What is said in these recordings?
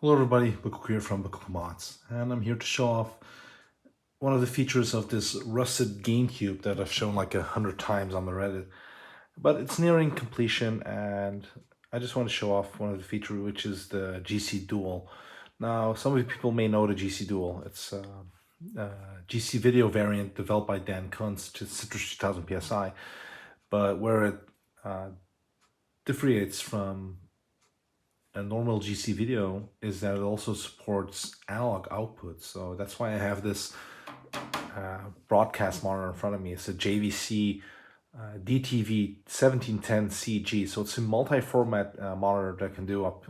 Hello everybody, Bookcook here from Bookcook Mods, and I'm here to show off one of the features of this rusted Gamecube that I've shown like 100 times on the Reddit. But it's nearing completion, and I just want to show off one of the features, which is the GCdual. Now, some of you people may know the GCdual. It's a GC video variant developed by Dan Kunz to Citrus 2000 PSI, but where it differentiates from a normal GC video is that it also supports analog output. So that's why I have this broadcast monitor in front of me. It's a JVC DT-v1710CG. So it's a multi-format monitor that can do up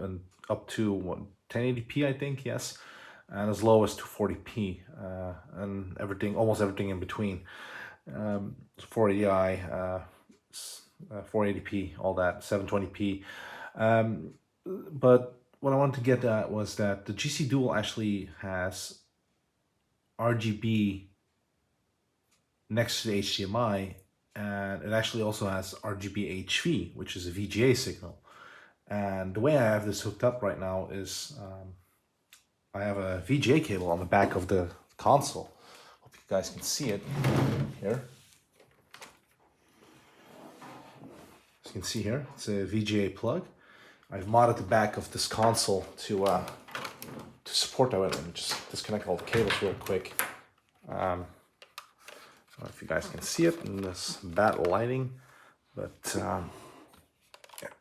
to 1080p, I think, yes, and as low as 240p, and everything, almost everything in between. 480i, 480p, all that, 720p. But what I wanted to get at was that the GCdual actually has RGB next to the HDMI, and it actually also has RGB HV, which is a VGA signal. And the way I have this hooked up right now is I have a VGA cable on the back of the console. Hope you guys can see it here. As you can see here, it's a VGA plug. I've modded the back of this console to support that. Let me just disconnect all the cables real quick. I don't know if you guys can see it in this bad lighting, but yeah,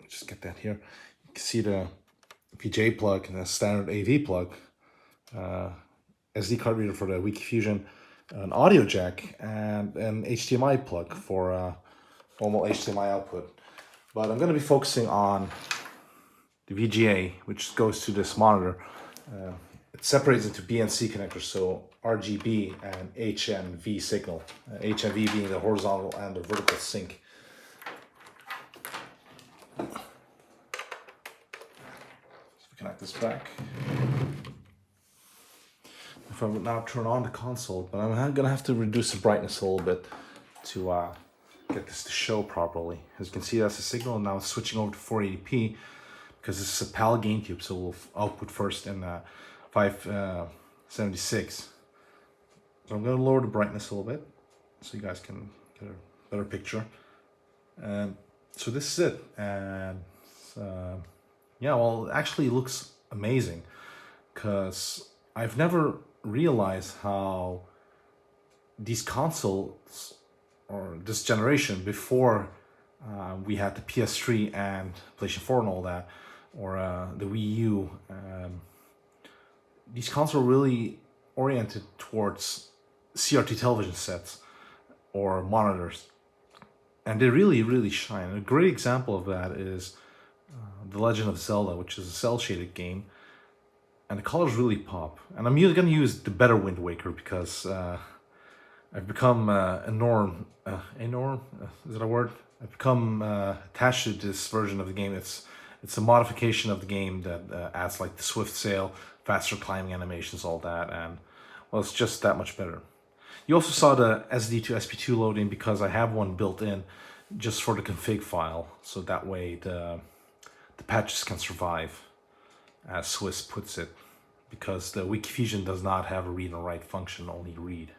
just get that here. You can see the VGA plug and a standard AV plug, SD card reader for the Wiki Fusion, an audio jack, and an HDMI plug for normal HDMI output. But I'm going to be focusing on the VGA, which goes to this monitor. It separates into B and C connectors, so RGB and HMV signal. HMV being the horizontal and the vertical sync. So connect this back. If I would now turn on the console, but I'm gonna have to reduce the brightness a little bit to get this to show properly. As you can see, that's the signal, and now it's switching over to 480p. Because this is a PAL Gamecube, so we'll output first in 576. So I'm going to lower the brightness a little bit so you guys can get a better picture. And so this is it. And yeah, well, it actually looks amazing, because I've never realized how these consoles, or this generation before we had the PS3 and PlayStation 4 and all that, or the Wii U, these consoles are really oriented towards CRT television sets or monitors, and they really shine. And a great example of that is The Legend of Zelda, which is a cel-shaded game, and the colors really pop. And I'm going to use the better Wind Waker, because I've become is that a word? I've become attached to this version of the game. It's a modification of the game that adds like the swift sail, faster climbing animations, all that, and well, it's just that much better. You also saw the SD to SP2 loading, because I have one built in just for the config file, so that way the patches can survive, as Swiss puts it, because the Wiki Fusion does not have a read and write function, only read.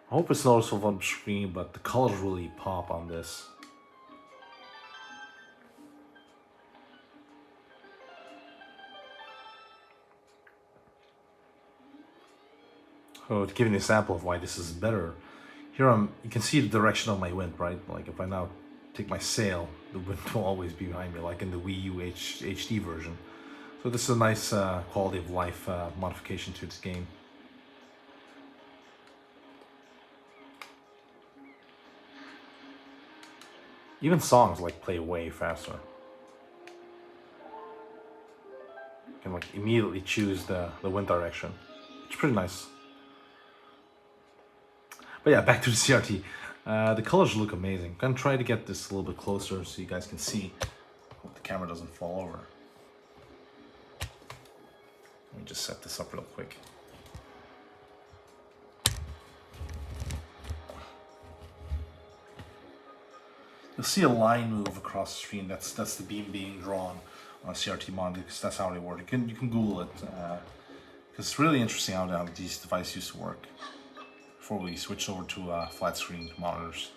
I hope it's noticeable on the screen, but the colors really pop on this. So to give you an example of why this is better, here you can see the direction of my wind, right? Like if I now take my sail, the wind will always be behind me, like in the Wii U HD version. So this is a nice quality of life modification to this game. Even songs like play way faster. You can like immediately choose the wind direction. It's pretty nice. But yeah, back to the CRT. The colors look amazing. I'm gonna try to get this a little bit closer so you guys can see. Hope the camera doesn't fall over. Let me just set this up real quick. you'll see a line move across the screen. That's the beam being drawn on a CRT monitor, because that's how they work. You can Google it, because it's really interesting how these devices used to work before we switched over to flat screen monitors.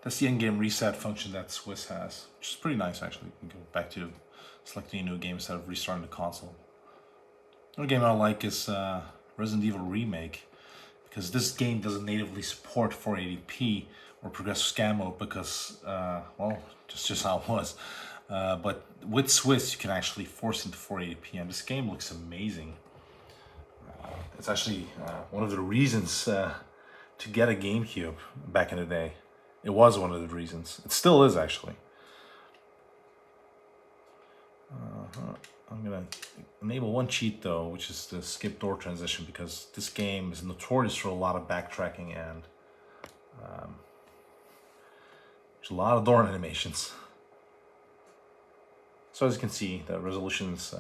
That's the in-game reset function that Swiss has, which is pretty nice actually. You can go back to selecting a new game instead of restarting the console. Another game I like is Resident Evil Remake, because this game doesn't natively support 480p or progressive scan mode because, well, just how it was. But with Swiss, you can actually force into 480p, and this game looks amazing. It's actually one of the reasons to get a Gamecube back in the day. It was one of the reasons. It still is, actually. I'm going to enable one cheat, though, which is the skip door transition, because this game is notorious for a lot of backtracking and there's a lot of door animations. So as you can see, the resolution is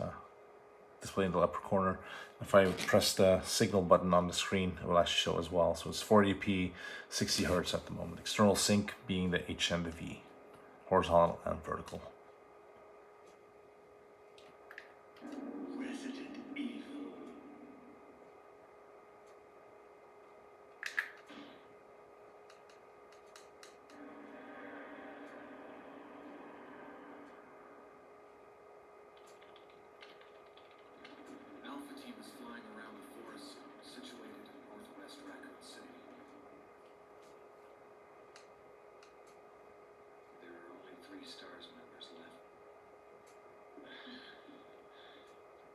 displayed in the upper corner. If I press the signal button on the screen, it will actually show as well. So it's 480p, 60 Hz at the moment. External sync being the H and the V, horizontal and vertical. Stars members left.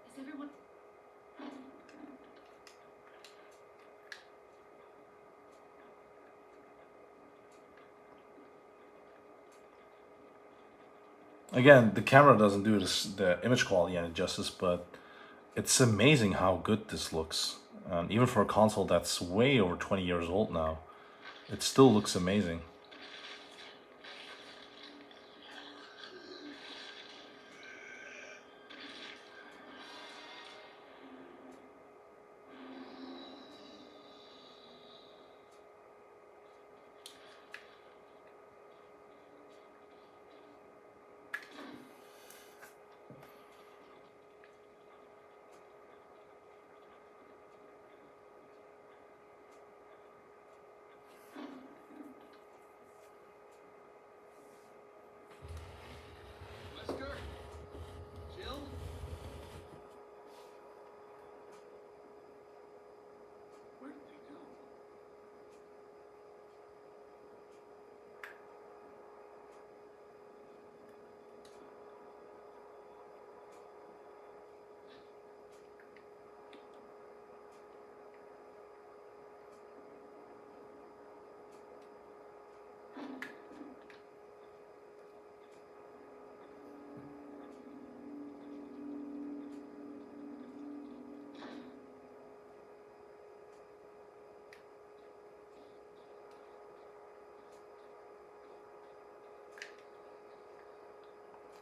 Is everyone... Again, the camera doesn't do the image quality any justice, but it's amazing how good this looks. And even for a console that's way over 20 years old now, it still looks amazing.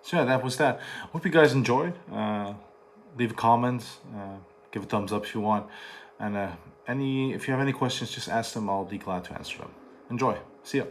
So yeah, that was that. Hope you guys enjoyed. Leave a comment, give a thumbs up if you want, and if you have any questions, just ask them. I'll be glad to answer them. Enjoy. See ya.